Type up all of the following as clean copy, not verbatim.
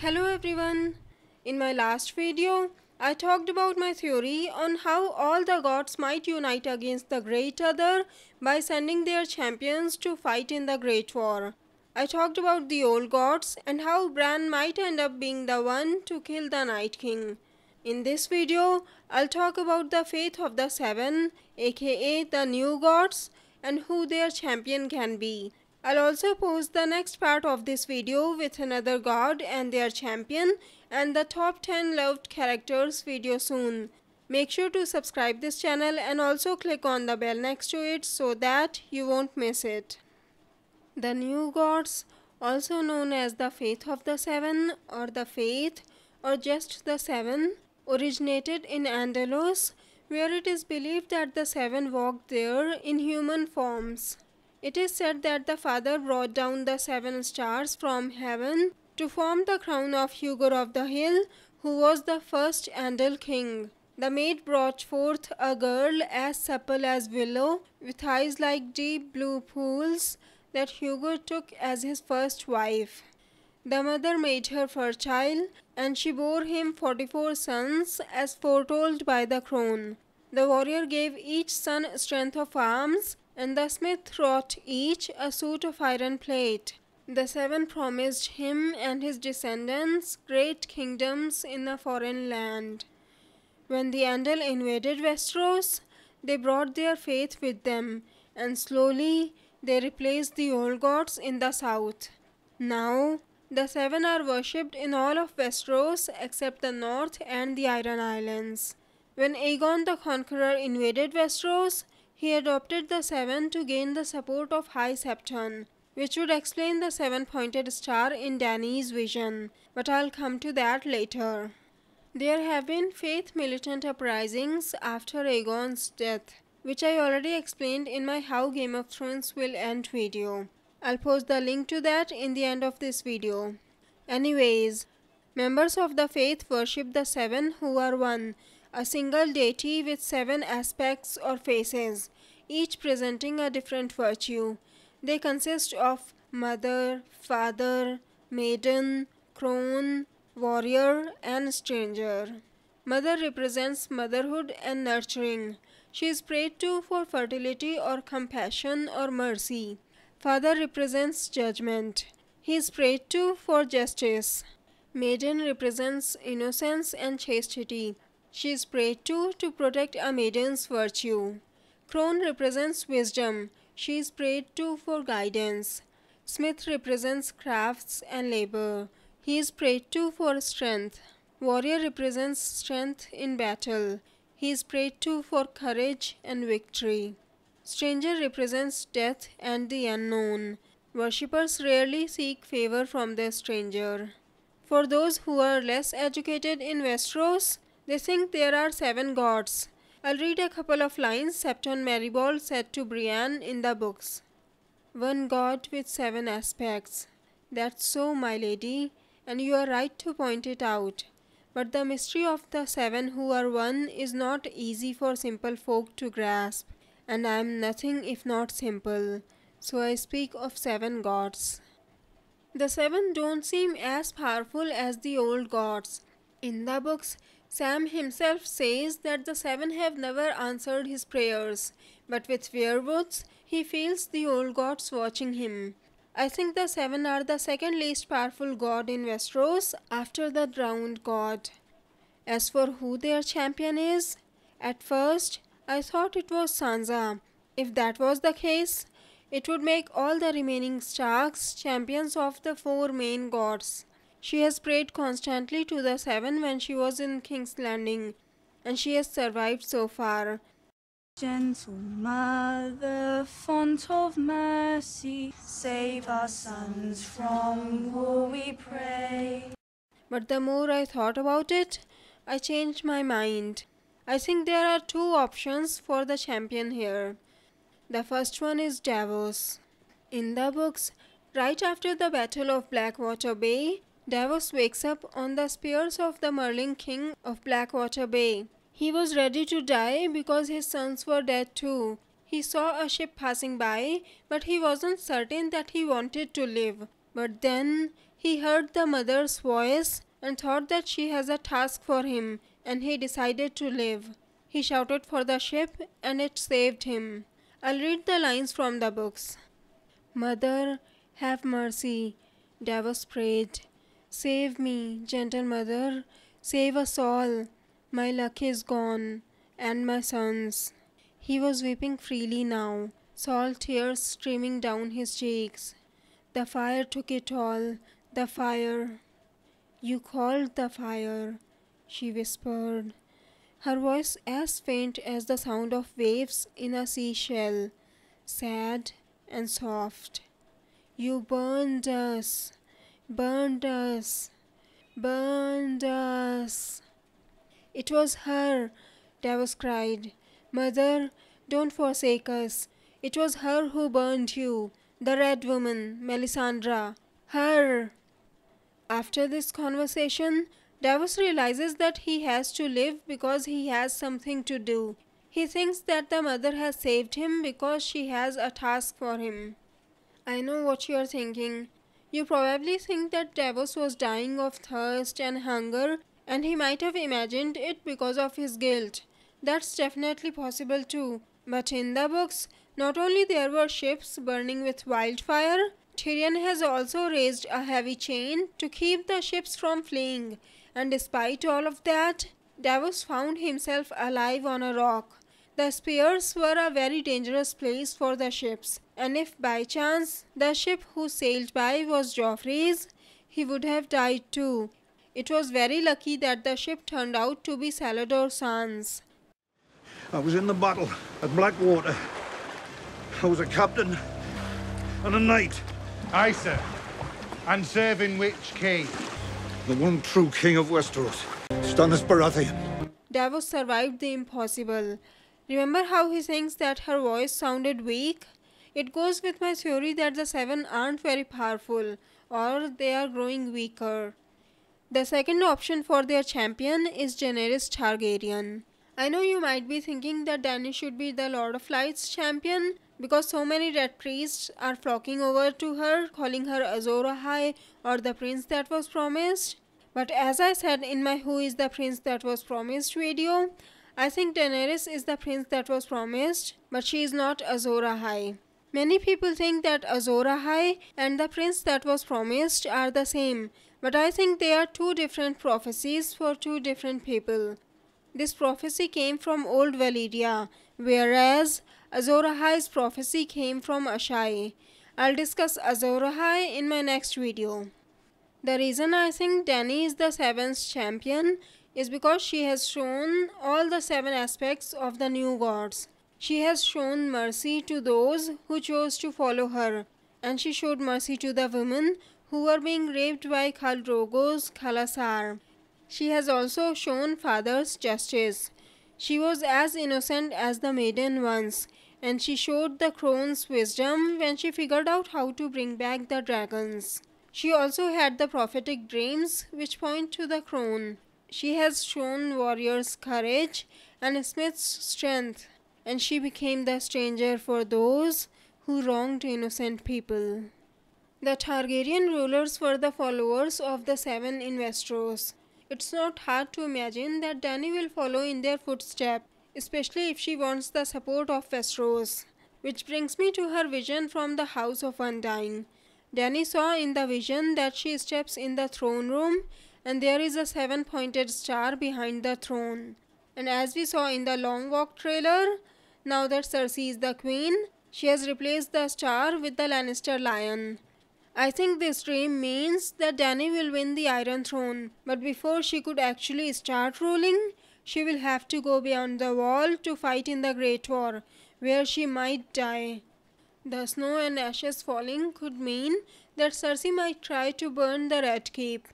Hello everyone. In my last video, I talked about my theory on how all the gods might unite against the Great Other by sending their champions to fight in the Great War. I talked about the old gods and how Bran might end up being the one to kill the Night King. In this video, I'll talk about the fate of the Seven, aka the new gods, and who their champion can be. I'll also post the next part of this video with another god and their champion and the top 10 loved characters video soon. Make sure to subscribe this channel and also click on the bell next to it so that you won't miss it. The new gods, also known as the Faith of the Seven or the Faith or just the Seven, originated in Andalus, where it is believed that the Seven walked there in human forms. It is said that the Father brought down the 7 stars from heaven to form the crown of Hugo of the Hill, who was the first Andal king. The maid brought forth a girl as supple as willow, with eyes like deep blue pools, that Hugo took as his first wife. The mother made her fertile, and she bore him 44 sons, as foretold by the crone. The warrior gave each son strength of arms, and the smith wrought each a suit of iron plate. The 7 promised him and his descendants great kingdoms in a foreign land. When the Andal invaded Westeros, they brought their faith with them, and slowly they replaced the old gods in the south. Now, the 7 are worshipped in all of Westeros except the north and the Iron Islands. When Aegon the Conqueror invaded Westeros, he adopted the 7 to gain the support of High Septon, which would explain the 7-pointed star in Dany's vision, but I'll come to that later. There have been faith militant uprisings after Aegon's death, which I already explained in my How Game of Thrones Will End video. I'll post the link to that in the end of this video. Anyways, members of the faith worship the 7 who are one, a single deity with 7 aspects or faces, each presenting a different virtue. They consist of mother, father, maiden, crone, warrior, and stranger. Mother represents motherhood and nurturing. She is prayed to for fertility or compassion or mercy. Father represents judgment. He is prayed to for justice. Maiden represents innocence and chastity. She is prayed to protect a maiden's virtue. Crone represents wisdom. She is prayed to for guidance. Smith represents crafts and labor. He is prayed to for strength. Warrior represents strength in battle. He is prayed to for courage and victory. Stranger represents death and the unknown. Worshippers rarely seek favor from the stranger. For those who are less educated in Westeros, they think there are 7 gods. I'll read a couple of lines Septon Merrybald said to Brienne in the books. 1 god with 7 aspects. That's so, my lady, and you are right to point it out. But the mystery of the 7 who are one is not easy for simple folk to grasp, and I am nothing if not simple, so I speak of 7 gods. The 7 don't seem as powerful as the old gods. In the books, Sam himself says that the 7 have never answered his prayers, but with werewolves, he feels the old gods watching him. I think the 7 are the second least powerful god in Westeros after the drowned god. As for who their champion is, at first I thought it was Sansa. If that was the case, it would make all the remaining Starks champions of the 4 main gods. She has prayed constantly to the 7 when she was in King's Landing, and she has survived so far. Gentle Mother, font of mercy, save our sons from war, we pray. But the more I thought about it, I changed my mind. I think there are 2 options for the champion here. The first one is Davos. In the books, right after the Battle of Blackwater Bay, Davos wakes up on the spears of the Merling King of Blackwater Bay. He was ready to die because his sons were dead too. He saw a ship passing by, but he wasn't certain that he wanted to live. But then He heard the mother's voice and thought that she has a task for him, and he decided to live. He shouted for the ship and it saved him. I'll read the lines from the books. Mother, have mercy, Davos prayed. Save me, gentle mother, save us all. My luck is gone, and my sons. He was weeping freely now, salt tears streaming down his cheeks. The fire took it all, the fire. You called the fire, she whispered, her voice as faint as the sound of waves in a seashell, sad and soft. You burned us, burned us, burned us. It was her, Davos cried. Mother, don't forsake us. It was her who burned you, the Red Woman, Melisandre. Her. After this conversation, Davos realizes that he has to live because he has something to do. He thinks that the mother has saved him because she has a task for him. I know what you are thinking. You probably think that Davos was dying of thirst and hunger, and he might have imagined it because of his guilt. That's definitely possible too. But in the books, not only there were ships burning with wildfire, Tyrion has also raised a heavy chain to keep the ships from fleeing, and despite all of that, Davos found himself alive on a rock. The spears were a very dangerous place for the ships, and if by chance the ship who sailed by was Joffrey's, he would have died too. It was very lucky that the ship turned out to be Salador San's. I was in the battle at Blackwater. I was a captain and a knight. Aye, sir. And serving which king? The one true king of Westeros, Stannis Baratheon. Davos survived the impossible. Remember how he thinks that her voice sounded weak? It goes with my theory that the Seven aren't very powerful, or they are growing weaker. The second option for their champion is Daenerys Targaryen. I know you might be thinking that Dany should be the Lord of Light's champion because so many red priests are flocking over to her, calling her Azor Ahai or the prince that was promised. But as I said in my Who is the Prince That Was Promised video, I think Daenerys is the prince that was promised, but she is not Azor Ahai. Many people think that Azor Ahai and the prince that was promised are the same, but I think they are two different prophecies for two different people. This prophecy came from Old Valyria, whereas Azor Ahai's prophecy came from Ashai. I'll discuss Azor Ahai in my next video. The reason I think Dany is the Seventh champion is because she has shown all the 7 aspects of the new gods. She has shown mercy to those who chose to follow her, and she showed mercy to the women who were being raped by Khal Drogo's Khalasar. She has also shown fathers justice. She was as innocent as the maiden once, and she showed the crone's wisdom when she figured out how to bring back the dragons. She also had the prophetic dreams which point to the crone. She has shown warriors' courage and Smith's strength, and she became the stranger for those who wronged innocent people. The Targaryen rulers were the followers of the 7 in Westeros. It's not hard to imagine that Dany will follow in their footsteps, especially if she wants the support of Westeros. Which brings me to her vision from the House of Undying. Dany saw in the vision that she steps in the throne room and there is a 7-pointed star behind the throne. And as we saw in the Long Walk trailer, now that Cersei is the queen, she has replaced the star with the Lannister lion. I think this dream means that Dany will win the Iron Throne, but before she could actually start ruling, she will have to go beyond the wall to fight in the Great War, where she might die. The snow and ashes falling could mean that Cersei might try to burn the Red Keep.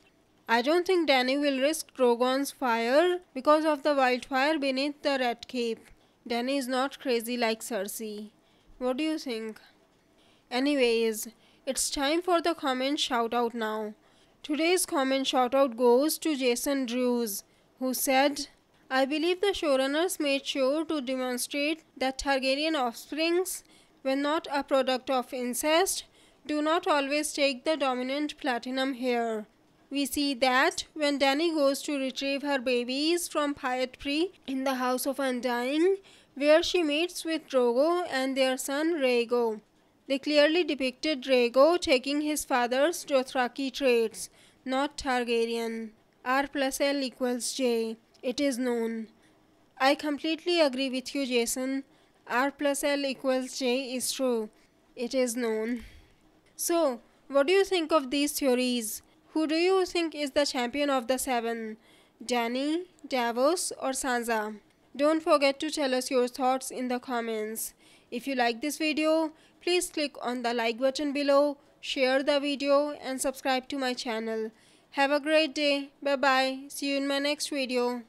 I don't think Dany will risk Drogon's fire because of the wildfire beneath the Red Keep. Dany is not crazy like Cersei. What do you think? Anyways, it's time for the comment shoutout now. Today's comment shoutout goes to Jason Drews, who said, I believe the showrunners made sure to demonstrate that Targaryen offsprings were not a product of incest, do not always take the dominant platinum here. We see that when Dany goes to retrieve her babies from Pyat in the House of Undying, where she meets with Drogo and their son Rhaego. They clearly depicted Rhaego taking his father's Dothraki traits, not Targaryen. R plus L equals J. It is known. I completely agree with you, Jason. R plus L equals J is true. It is known. So, what do you think of these theories? Who do you think is the champion of the seven? Dany, Davos, or Sansa? Don't forget to tell us your thoughts in the comments. If you like this video, please click on the like button below, share the video, and subscribe to my channel. Have a great day. Bye bye. See you in my next video.